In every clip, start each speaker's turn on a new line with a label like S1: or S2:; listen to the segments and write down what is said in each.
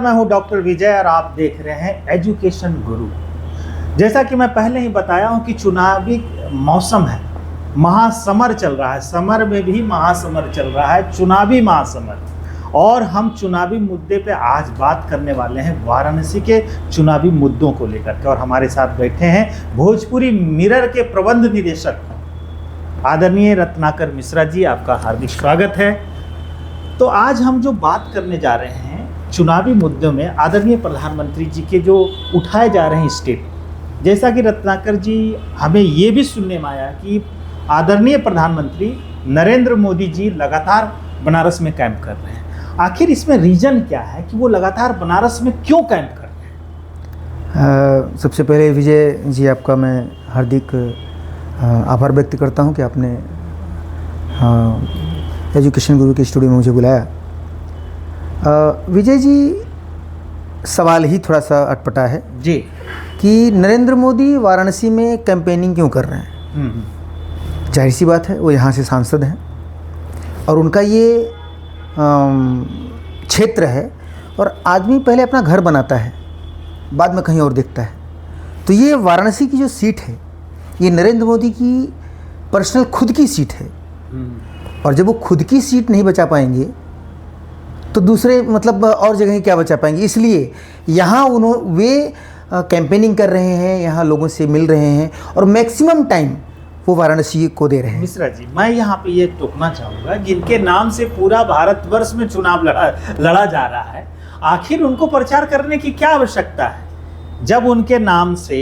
S1: मैं हूं डॉक्टर विजय और आप देख रहे हैं एजुकेशन गुरु। जैसा कि मैं पहले ही बताया हूं कि चुनावी मौसम है, महासमर चल रहा है, समर में भी महासमर चल रहा है, चुनावी महासमर। और हम चुनावी मुद्दे पे आज बात करने वाले हैं वाराणसी के चुनावी मुद्दों को लेकर के। और हमारे साथ बैठे हैं भोजपुरी मिरर के प्रबंध निदेशक आदरणीय रत्नाकर मिश्रा जी, आपका हार्दिक स्वागत है। तो आज हम जो बात करने जा रहे हैं चुनावी मुद्दों में आदरणीय प्रधानमंत्री जी के जो उठाए जा रहे हैं स्टेप, जैसा कि रत्नाकर जी हमें ये भी सुनने में आया कि आदरणीय प्रधानमंत्री नरेंद्र मोदी जी लगातार बनारस में कैंप कर रहे हैं। आखिर इसमें रीजन क्या है कि वो लगातार बनारस में क्यों कैंप कर रहे हैं?
S2: सबसे पहले विजय जी आपका मैं हार्दिक आभार व्यक्त करता हूं कि आपने एजुकेशन गुरु के स्टूडियो में मुझे बुलाया। विजय जी, सवाल ही थोड़ा सा अटपटा है
S1: जी
S2: कि नरेंद्र मोदी वाराणसी में कैंपेनिंग क्यों कर रहे हैं। जाहिर सी बात है, वो यहाँ से सांसद हैं और उनका ये क्षेत्र है और आदमी पहले अपना घर बनाता है, बाद में कहीं और देखता है। तो ये वाराणसी की जो सीट है ये नरेंद्र मोदी की पर्सनल खुद की सीट है और जब वो खुद की सीट नहीं बचा पाएंगे तो दूसरे मतलब और जगह क्या बचा पाएंगे। इसलिए यहाँ वे कैंपेनिंग कर रहे हैं, यहाँ लोगों से मिल रहे हैं और मैक्सिमम टाइम वो वाराणसी को दे रहे हैं।
S1: मिश्रा जी, मैं यहाँ पे ये टोकना चाहूँगा, जिनके नाम से पूरा भारतवर्ष में चुनाव लड़ा जा रहा है, आखिर उनको प्रचार करने की क्या आवश्यकता है जब उनके नाम से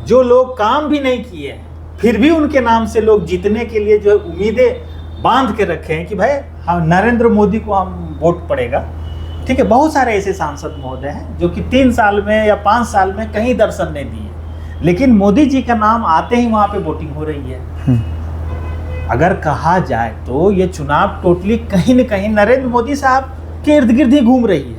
S1: जो लोग काम भी नहीं किए हैं फिर भी उनके नाम से लोग जीतने के लिए जो उम्मीदें बांध के रखे हैं कि भाई हम नरेंद्र मोदी को हम वोट पड़ेगा। ठीक है, बहुत सारे ऐसे सांसद महोदय हैं जो कि 3 साल में या 5 साल में कहीं दर्शन नहीं दिए, लेकिन मोदी जी का नाम आते ही वहाँ पे वोटिंग हो रही है। अगर कहा जाए तो ये चुनाव टोटली कहीं न कहीं नरेंद्र मोदी साहब के इर्द गिर्द ही घूम रही है।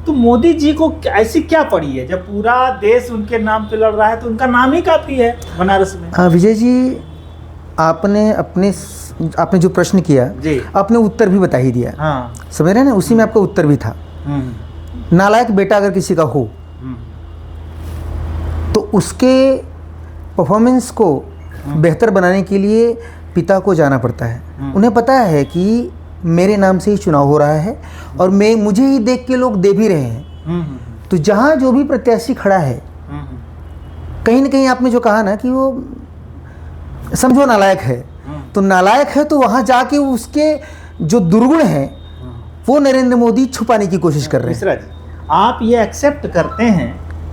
S1: तो मोदी जी को ऐसी क्या पड़ी है जब पूरा देश उनके नाम पे लड़ रहा है, तो उनका नाम ही काफ़ी है बनारस में।
S2: हाँ विजय जी, आपने जो प्रश्न किया जी, आपने उत्तर भी बता ही दिया।
S1: हाँ,
S2: समझ रहे हैं ना, उसी में आपका उत्तर भी था। नालायक बेटा अगर किसी का हो तो उसके परफॉर्मेंस को बेहतर बनाने के लिए पिता को जाना पड़ता है। उन्हें पता है कि मेरे नाम से ही चुनाव हो रहा है और मुझे ही देख के लोग दे भी रहे हैं। तो जहाँ जो भी प्रत्याशी खड़ा है, कहीं ना कहीं आपने जो कहा ना कि वो समझो नालायक है, तो नालायक है तो वहाँ जाके उसके जो दुर्गुण हैं वो नरेंद्र मोदी छुपाने की कोशिश कर रहे हैं।
S1: मिश्रा जी, आप ये एक्सेप्ट करते हैं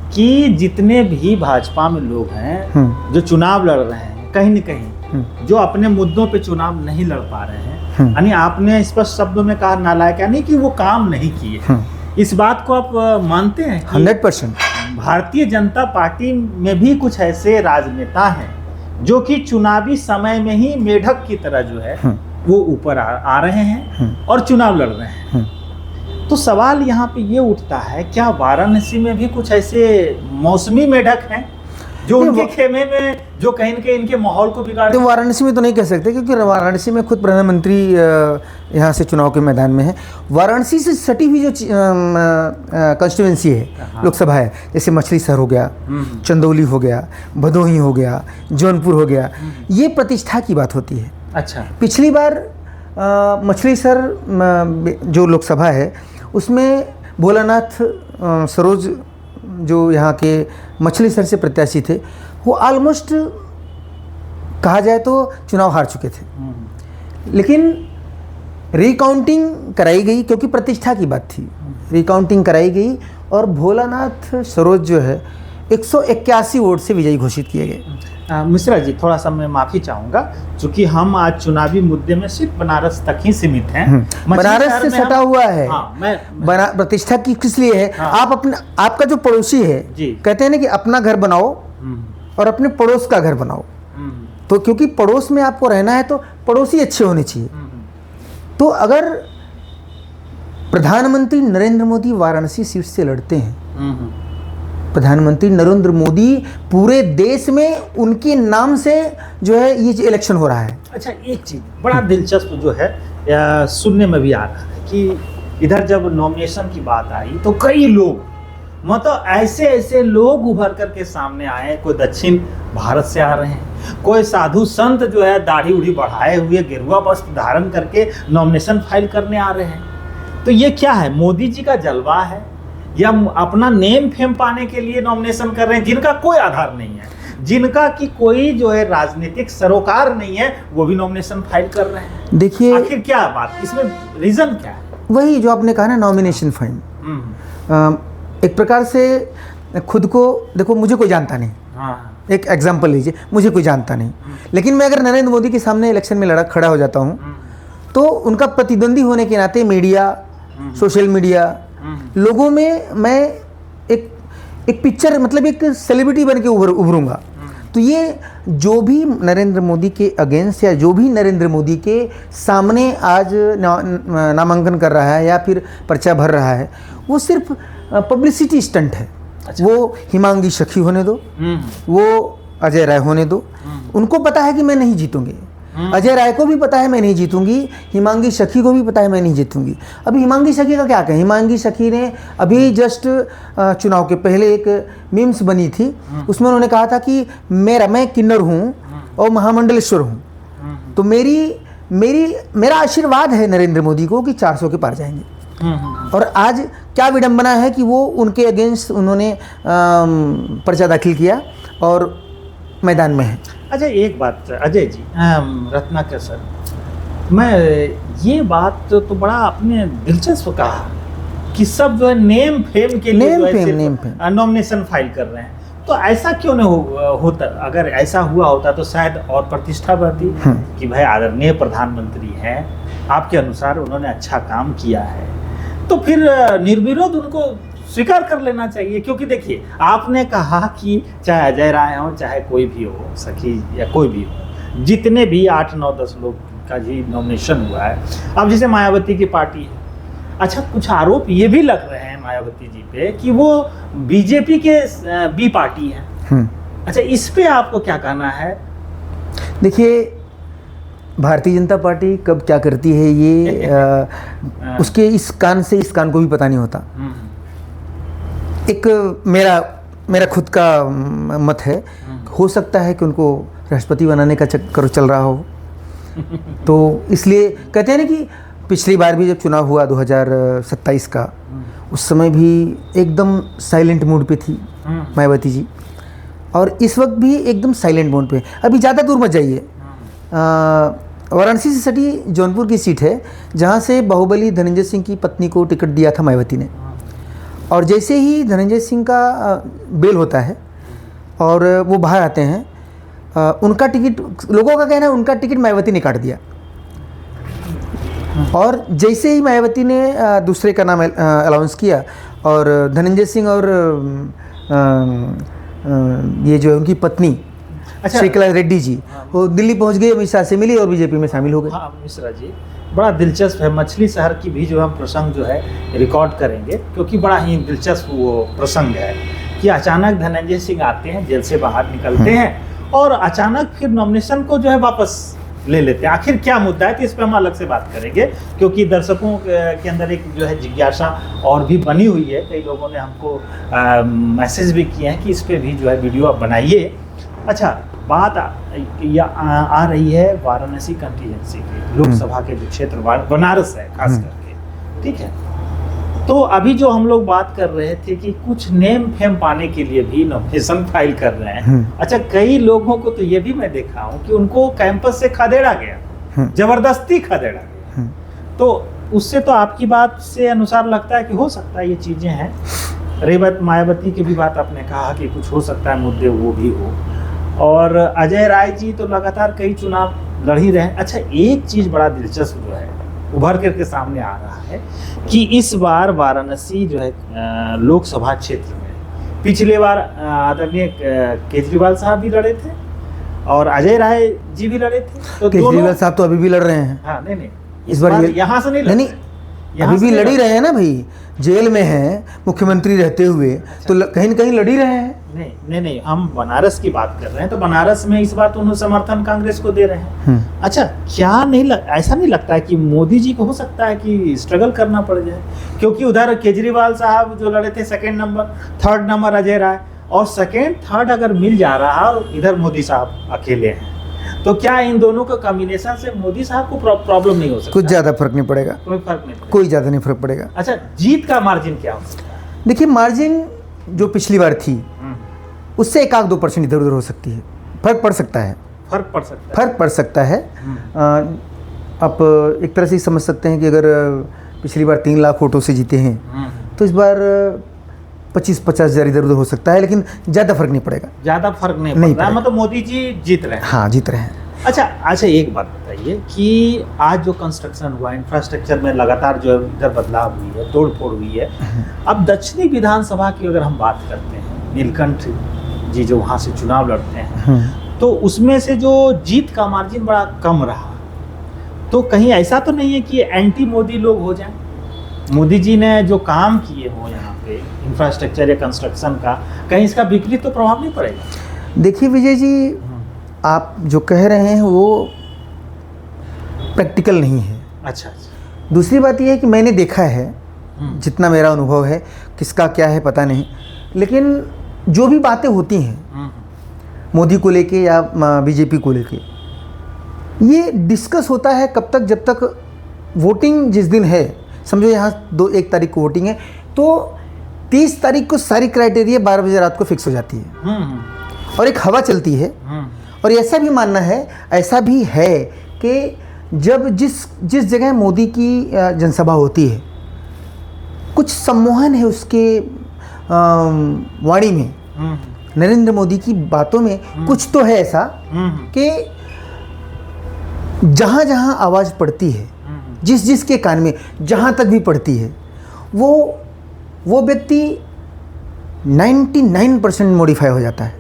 S1: कि जितने भी भाजपा में लोग हैं जो चुनाव लड़ रहे हैं, कहीं न कहीं जो अपने मुद्दों पे चुनाव नहीं लड़ पा रहे हैं, यानी आपने स्पष्ट शब्दों में कहा नालायक, यानी कि वो काम नहीं किए, इस बात को आप मानते हैं?
S2: 100%।
S1: भारतीय जनता पार्टी में भी कुछ ऐसे राजनेता हैं जो कि चुनावी समय में ही मेढक की तरह जो है वो ऊपर आ रहे हैं और चुनाव लड़ रहे हैं। तो सवाल यहाँ पे ये उठता है, क्या वाराणसी में भी कुछ ऐसे मौसमी मेढक हैं जो उनके खेमे में जो कहीं न कहीं इनके माहौल को बिगाड़?
S2: तो वाराणसी में तो नहीं कह सकते क्योंकि वाराणसी में खुद प्रधानमंत्री यहाँ से चुनाव के मैदान में है। वाराणसी से सटी हुई जो कंस्टिट्यूएंसी है, लोकसभा है, जैसे मछली शहर हो गया, चंदौली हो गया, भदोही हो गया, जौनपुर हो गया, ये प्रतिष्ठा की बात होती है।
S1: अच्छा,
S2: पिछली बार मछली शहर जो लोकसभा है उसमें भोलानाथ सरोज जो यहाँ के मछली शहर से प्रत्याशी थे, वो ऑलमोस्ट कहा जाए तो चुनाव हार चुके थे, लेकिन रिकाउंटिंग कराई गई क्योंकि प्रतिष्ठा की बात थी। रिकाउंटिंग कराई गई और भोलानाथ सरोज जो है 181 वोट से विजयी घोषित किए गए।
S1: मिश्रा जी, थोड़ा सा मैं माफ़ी चाहूँगा क्योंकि हम आज चुनावी मुद्दे में सिर्फ बनारस तक ही सीमित हैं।
S2: बनारस से सटा हुआ है। प्रतिष्ठा की किस लिए है? आपका जो पड़ोसी है, कहते हैं ना कि अपना घर बनाओ और अपने पड़ोस का घर बनाओ। तो क्योंकि पड़ोस में आपको रहना है तो पड़ोसी अच्छे होने चाहिए। तो अगर प्रधानमंत्री नरेंद्र मोदी वाराणसी सीट से लड़ते हैं, प्रधानमंत्री नरेंद्र मोदी पूरे देश में उनके नाम से जो है ये इलेक्शन हो रहा है।
S1: अच्छा, एक चीज़ बड़ा दिलचस्प जो है सुनने में भी आ रहा है कि इधर जब नॉमिनेशन की बात आई तो कई लोग, मतलब ऐसे ऐसे लोग उभर करके सामने आए। कोई दक्षिण भारत से आ रहे हैं, कोई साधु संत जो है दाढ़ी उड़ी बढ़ाए हुए गेरुआ वस्त्र धारण करके नॉमिनेशन फाइल करने आ रहे हैं। तो ये क्या है, मोदी जी का जलवा है या अपना नेम फेम पाने के लिए नॉमिनेशन कर रहे हैं, जिनका कोई आधार नहीं है, जिनका कि कोई जो है राजनीतिक सरोकार नहीं है, वो भी नॉमिनेशन फाइल कर रहे हैं।
S2: देखिए
S1: आखिर क्या बात, इसमें रीजन क्या है?
S2: वही जो आपने कहा ना, नॉमिनेशन फाइल। एक प्रकार से खुद को देखो, मुझे कोई जानता नहीं।
S1: हाँ।
S2: एक एग्जांपल लीजिए, मुझे कोई जानता नहीं, लेकिन मैं अगर नरेंद्र मोदी के सामने इलेक्शन में खड़ा हो जाता हूँ, तो उनका प्रतिद्वंदी होने के नाते मीडिया, सोशल मीडिया, लोगों में मैं एक पिक्चर, मतलब एक सेलिब्रिटी बन के उभरूंगा। तो ये जो भी नरेंद्र मोदी के अगेंस्ट या जो भी नरेंद्र मोदी के सामने आज नामांकन कर रहा है या फिर पर्चा भर रहा है, वो सिर्फ पब्लिसिटी स्टंट है। अच्छा। वो हिमांगी सखी होने दो, वो अजय राय होने दो, उनको पता है कि मैं नहीं जीतूंगी। अजय राय को भी पता है मैं नहीं जीतूंगी, हिमांगी सखी को भी पता है मैं नहीं जीतूंगी। अभी हिमांगी सखी का क्या कहें, हिमांगी सखी ने अभी जस्ट चुनाव के पहले एक मीम्स बनी थी, उसमें उन्होंने कहा था कि मैं किन्नर हूँ और महामंडलेश्वर हूँ। तो मेरा आशीर्वाद है नरेंद्र मोदी को कि 400 के पार जाएंगे। और आज क्या विडंबना है कि वो उनके अगेंस्ट उन्होंने पर्चा दाखिल किया और मैदान में है।
S1: अच्छा, एक बात अजय जी, रत्नाकर सर, मैं ये बात तो बड़ा आपने दिलचस्प कहा कि सब जो है नेम फेम के लिए नॉमिनेशन फाइल कर रहे हैं। तो ऐसा क्यों नहीं होता? अगर ऐसा हुआ होता तो शायद और प्रतिष्ठा बढ़ती कि भाई आदरणीय प्रधानमंत्री हैं, आपके अनुसार उन्होंने अच्छा काम किया है, तो फिर निर्विरोध उनको स्वीकार कर लेना चाहिए। क्योंकि देखिए, आपने कहा कि चाहे अजय राय हो, चाहे कोई भी हो, सखी या कोई भी हो, जितने भी 8, 9, 10 लोग का जी नॉमिनेशन हुआ है। अब जैसे मायावती की पार्टी है, अच्छा कुछ आरोप ये भी लग रहे हैं मायावती जी पे कि वो बीजेपी के बी पार्टी है। अच्छा, इस पे आपको क्या कहना है?
S2: देखिए, भारतीय जनता पार्टी कब क्या करती है ये उसके इस कान से इस कान को भी पता नहीं होता। एक मेरा खुद का मत है, हो सकता है कि उनको राष्ट्रपति बनाने का चक्कर चल रहा हो। तो इसलिए कहते हैं ना कि पिछली बार भी जब चुनाव हुआ 2027 का, उस समय भी एकदम साइलेंट मोड पे थी मायावती जी, और इस वक्त भी एकदम साइलेंट मोड पे। अभी ज़्यादा दूर मत जाइए, वाराणसी से सटी जौनपुर की सीट है, जहाँ से बाहुबली धनंजय सिंह की पत्नी को टिकट दिया था मायावती ने। और जैसे ही धनंजय सिंह का बेल होता है और वो बाहर आते हैं, उनका टिकट, लोगों का कहना है उनका टिकट मायावती ने काट दिया। और जैसे ही मायावती ने दूसरे का नाम अलाउंस किया और धनंजय सिंह और ये जो है उनकी पत्नी श्रीकला रेड्डी जी, वो दिल्ली पहुंच गए, अमित शाह से मिली और बीजेपी में शामिल हो गए।
S1: हाँ मिश्रा जी, बड़ा दिलचस्प है। मछली शहर की भी जो हम प्रसंग जो है रिकॉर्ड करेंगे, क्योंकि बड़ा ही दिलचस्प वो प्रसंग है कि अचानक धनंजय सिंह आते हैं, जेल से बाहर निकलते हैं और अचानक फिर नॉमिनेशन को जो है वापस ले लेते हैं। आखिर क्या मुद्दा है, तो इस पर हम अलग से बात करेंगे, क्योंकि दर्शकों के अंदर एक जो है जिज्ञासा और भी बनी हुई है। कई लोगों ने हमको मैसेज भी किए हैं कि इस पर भी जो है वीडियो आप बनाइए। अच्छा, बात आ रही है वाराणसी कंस्टिट्यूएंसी की, लोकसभा के जो क्षेत्र बनारस है खास करके, ठीक है। तो अभी जो हम लोग बात कर रहे थे कि कुछ नेम फेम पाने के लिए भी नॉमिनेशन फाइल कर रहे हैं। अच्छा, कई लोगों को तो ये भी मैं देखा हूँ कि उनको कैंपस से खदेड़ा गया, जबरदस्ती खदेड़ा गया। तो उससे तो आपकी बात से अनुसार लगता है कि हो सकता है ये चीजें हैं। रही बात मायावती की भी बात, आपने कहा कि कुछ हो सकता है मुद्दे वो भी हो, और अजय राय जी तो लगातार कई चुनाव लड़ ही रहे हैं। अच्छा, एक चीज बड़ा दिलचस्प जो है उभर करके सामने आ रहा है कि इस बार वाराणसी जो है लोकसभा क्षेत्र में, पिछले बार आदरणीय केजरीवाल साहब भी लड़े थे और अजय राय जी भी लड़े थे। तो
S2: केजरीवाल साहब तो अभी भी लड़ रहे हैं।
S1: हाँ, नहीं, इस बार यहाँ से नहीं, यहाँ
S2: अभी भी
S1: से
S2: लड़ ही रहे हैं ना भाई, जेल में हैं मुख्यमंत्री रहते हुए, तो कहीं न कहीं लड़ ही रहे हैं।
S1: नहीं, हम बनारस की बात कर रहे हैं, तो बनारस में इस बार तो उन्होंने समर्थन कांग्रेस को दे रहे हैं। अच्छा, क्या नहीं ऐसा नहीं लगता है कि मोदी जी को हो सकता है कि स्ट्रगल करना पड़ जाए, क्योंकि उधर केजरीवाल साहब जो लड़े थे second number, third number Ajay Rai, और सेकंड थर्ड अगर मिल जा रहा है और इधर मोदी साहब अकेले हैं, तो क्या इन दोनों का कॉम्बिनेशन से मोदी साहब को प्रॉब्लम नहीं हो सकता?
S2: कुछ ज़्यादा फर्क नहीं पड़ेगा,
S1: कोई फर्क नहीं पड़ेगा,
S2: कोई ज़्यादा नहीं फर्क पड़ेगा।
S1: अच्छा, जीत का मार्जिन क्या हो सकता है?
S2: देखिए, मार्जिन जो पिछली बार थी उससे 1-2% इधर उधर हो सकती है, फर्क पड़ सकता है,
S1: फर्क पड़ सकता है,
S2: फर्क पड़ सकता है। आप एक तरह से समझ सकते हैं कि अगर पिछली बार 3 लाख वोटों से जीते हैं तो इस बार 25-50 हज़ार इधर उधर हो सकता है, लेकिन ज़्यादा फर्क नहीं पड़ेगा।
S1: ज़्यादा फर्क नहीं पड़ रहा, मतलब मोदी जी जीत रहे हैं।
S2: हाँ, जीत रहे हैं।
S1: अच्छा, एक बात बताइए कि आज जो कंस्ट्रक्शन हुआ, इंफ्रास्ट्रक्चर में लगातार जो इधर बदलाव हुई है, तोड़ फोड़ हुई है, अब दक्षिणी विधानसभा की अगर हम बात करते हैं, नीलकंठ जी जो वहाँ से चुनाव लड़ते हैं, तो उसमें से जो जीत का मार्जिन बड़ा कम रहा, तो कहीं ऐसा तो नहीं है कि एंटी मोदी लोग हो जाएं? मोदी जी ने जो काम किए हो यहाँ पे इंफ्रास्ट्रक्चर या कंस्ट्रक्शन का, कहीं इसका विपरीत तो प्रभाव नहीं पड़ेगा?
S2: देखिए विजय जी, आप जो कह रहे हैं वो प्रैक्टिकल नहीं है।
S1: अच्छा।
S2: दूसरी बात यह है कि मैंने देखा है, जितना मेरा अनुभव है, किसका क्या है पता नहीं, लेकिन जो भी बातें होती हैं मोदी को लेके या बीजेपी को लेके, ये डिस्कस होता है कब तक, जब तक वोटिंग जिस दिन है, समझो यहाँ 1 तारीख को वोटिंग है, तो 30 तारीख को सारी क्राइटेरिया 12 बजे रात को फिक्स हो जाती है और एक हवा चलती है। और ऐसा भी मानना है, ऐसा भी है कि जब जिस जगह मोदी की जनसभा होती है, कुछ सम्मोहन है उसके वाणी में, नरेंद्र मोदी की बातों में कुछ तो है ऐसा कि जहाँ जहाँ आवाज़ पड़ती है, जिस के कान में जहाँ तक भी पड़ती है, वो व्यक्ति 99% मॉडिफाई हो जाता है।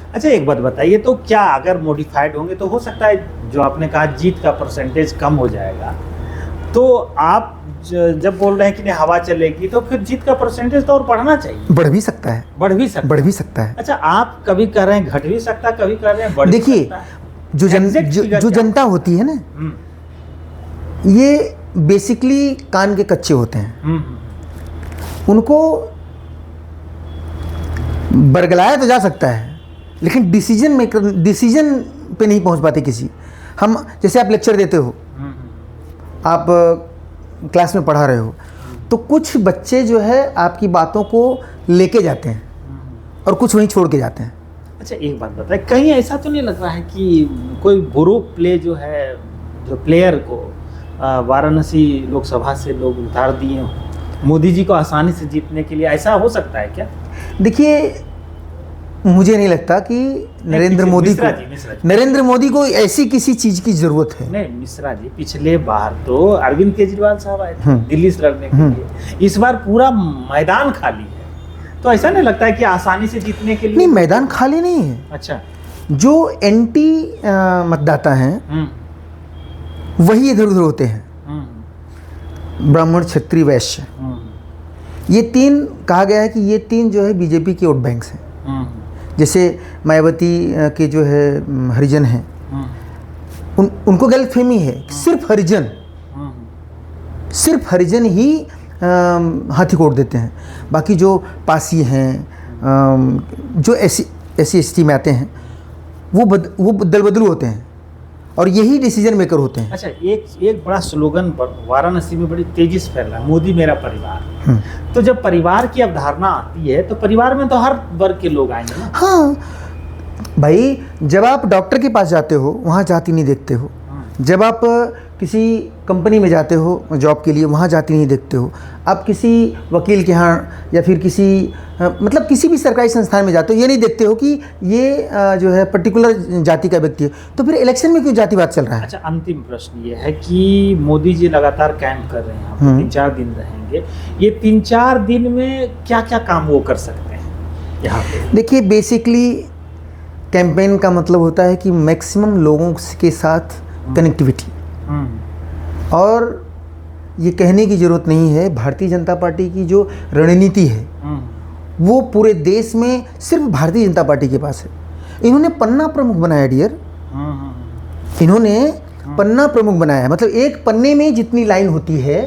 S1: अच्छा, एक बात बताइए, तो क्या अगर मॉडिफाइड होंगे तो हो सकता है जो आपने कहा जीत का परसेंटेज कम हो जाएगा, तो आप जब बोल रहे हैं कि नहीं हवा चलेगी, तो फिर जीत का परसेंटेज तो और बढ़ना चाहिए?
S2: बढ़ भी सकता है,
S1: बढ़ भी सकता है। अच्छा, आप कभी कह रहे हैं घट भी सकता, कभी कह रहे हैं बढ़ भी सकता।
S2: देखिए, जो जनता होती है ना, ये बेसिकली कान के कच्चे होते हैं, उनको बरगलाया तो जा सकता है, लेकिन डिसीजन पे नहीं पहुंच पाते किसी। हम जैसे आप लेक्चर देते हो, आप क्लास में पढ़ा रहे हो, तो कुछ बच्चे जो है आपकी बातों को लेके जाते हैं और कुछ वहीं छोड़ के जाते हैं।
S1: अच्छा, एक बात बताए, कहीं ऐसा तो नहीं लग रहा है कि कोई बुरो प्ले जो है, जो प्लेयर को वाराणसी लोकसभा से लोग उतार दिए हो मोदी जी को आसानी से जीतने के लिए, ऐसा हो सकता है क्या?
S2: देखिए, मुझे नहीं लगता कि नरेंद्र मोदी को ऐसी किसी चीज की जरूरत है।
S1: नहीं मिश्रा जी, पिछले बार तो अरविंद केजरीवाल साहब आए थे दिल्ली से लड़ने के लिए, इस बार पूरा मैदान खाली है, तो ऐसा नहीं लगता है कि आसानी से जीतने के लिए?
S2: नहीं, मैदान खाली नहीं है।
S1: अच्छा,
S2: जो एंटी मतदाता हैं वही इधर उधर होते हैं, ब्राह्मण, क्षत्रिय, वैश्य, ये 3 कहा गया है कि ये 3 जो है बीजेपी के वोट बैंक्स हैं। जैसे मायावती के जो है हरिजन हैं, उनको गलतफहमी है, सिर्फ हरिजन ही हाथी कोट देते हैं, बाकी जो पासी हैं, जो SC/ST में आते हैं, वो दल बदलू होते हैं और यही डिसीजन मेकर होते हैं।
S1: अच्छा, एक बड़ा स्लोगन वाराणसी में बड़ी तेजी से फैल रहा है, मोदी मेरा परिवार। तो जब परिवार की अवधारणा आती है, तो परिवार में तो हर वर्ग के लोग आएंगे ना?
S2: हाँ भाई, जब आप डॉक्टर के पास जाते हो वहाँ जाति नहीं देखते हो, जब आप किसी कंपनी में जाते हो जॉब के लिए, वहाँ जाति नहीं देखते हो, आप किसी वकील के यहाँ या फिर मतलब किसी भी सरकारी संस्थान में जाते हो, ये नहीं देखते हो कि ये जो है पर्टिकुलर जाति का व्यक्ति है, तो फिर इलेक्शन में क्यों जातिवाद चल रहा है?
S1: अच्छा, अंतिम प्रश्न ये है कि मोदी जी लगातार कैंप कर रहे हैं, 3-4 दिन रहेंगे, ये 3-4 दिन में क्या क्या काम वो कर सकते हैं यहाँ पे?
S2: देखिए, बेसिकली कैंपेन का मतलब होता है कि मैक्सिमम लोगों के साथ कनेक्टिविटी, और ये कहने की ज़रूरत नहीं है, भारतीय जनता पार्टी की जो रणनीति है वो पूरे देश में सिर्फ भारतीय जनता पार्टी के पास है। इन्होंने पन्ना प्रमुख बनाया डियर, इन्होंने पन्ना प्रमुख बनाया, मतलब एक पन्ने में जितनी लाइन होती है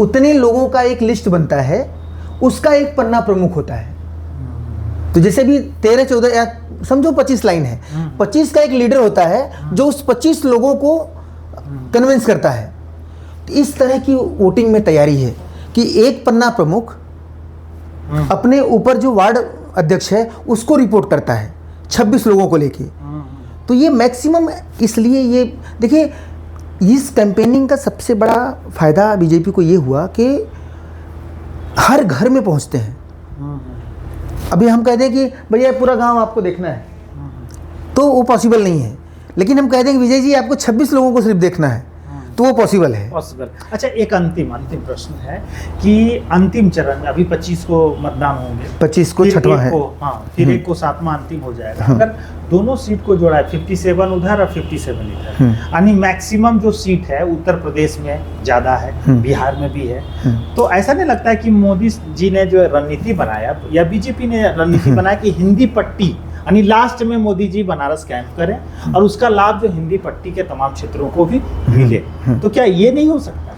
S2: उतने लोगों का एक लिस्ट बनता है, उसका एक पन्ना प्रमुख होता है। तो जैसे भी 13-14 या समझो 25 लाइन है, 25 का एक लीडर होता है जो उस 25 लोगों को कन्विंस करता है। तो इस तरह की वोटिंग में तैयारी है कि एक पन्ना प्रमुख अपने ऊपर जो वार्ड अध्यक्ष है उसको रिपोर्ट करता है 26 लोगों को लेके। तो ये मैक्सिमम, इसलिए ये देखिए इस कैंपेनिंग का सबसे बड़ा फायदा बीजेपी को ये हुआ कि हर घर में पहुंचते हैं। अभी हम कहते हैं कि भैया पूरा गांव आपको देखना है, तो वो पॉसिबल नहीं है, लेकिन हम कहते हैं कि विजय जी आपको 26 लोगों को सिर्फ देखना है, तो वो पॉसिबल है।
S1: पॉसिबल। अच्छा, एक अंतिम प्रश्न है कि अंतिम चरण में अभी 25 को मतदान होंगे,
S2: 25 को छठवां है,
S1: फिर एक को 7वां अंतिम हो जाएगा। अगर दोनों सीट को जोड़ा है, 57 उधर और 57 इधर, यानी मैक्सिमम जो सीट है उत्तर प्रदेश में ज़्यादा है, बिहार में भी है, तो ऐसा नहीं लगता है कि मोदी जी ने जो रणनीति बनाया या बीजेपी ने रणनीति बनाया कि हिंदी पट्टी यानी लास्ट में मोदी जी बनारस कैंप करें और उसका लाभ जो हिंदी पट्टी के तमाम क्षेत्रों को भी मिले, तो क्या ये नहीं हो सकता?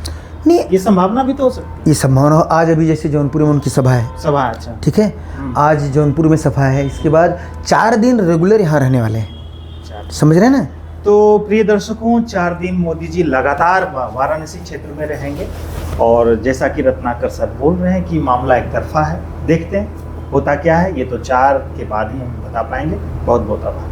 S2: नहीं,
S1: ये संभावना भी तो हो सकती है।
S2: ये संभावना आज अभी जैसे जौनपुर में उनकी सभा है,
S1: अच्छा,
S2: ठीक है, आज जौनपुर में सभा है, इसके बाद 4 दिन रेगुलर यहाँ रहने वाले हैं, समझ रहे हैं ना।
S1: तो प्रिय दर्शकों, 4 दिन मोदी जी लगातार वाराणसी क्षेत्र में रहेंगे और जैसा कि रत्नाकर सर बोल रहे हैं कि मामला एक तरफा है, देखते हैं होता क्या है। ये तो 4 के बाद ही हम बता पाएंगे। बहुत बहुत आभार।